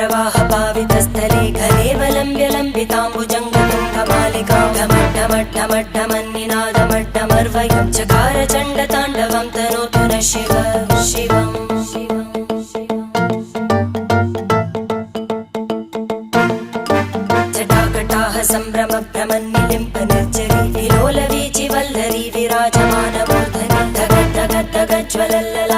जटाटवीगलज्जलप्रवाहपावितस्थले घलेवलम्ब्य लम्बिताम्बुजङ्गतुङ्गमालिकां ढमड्ढमड्ढमड्ढमन्निनादमड्ढमर्वयं चकार चण्डताण्डवं तनोतु नः शिव शिवम् जटाकटाह सम्भ्रमभ्रमन्निलिम्प निर्जरी विलोलवीचिवल्लरी विराजमानमूर्धनि धगद्धगद्धगज्ज्वलल्ल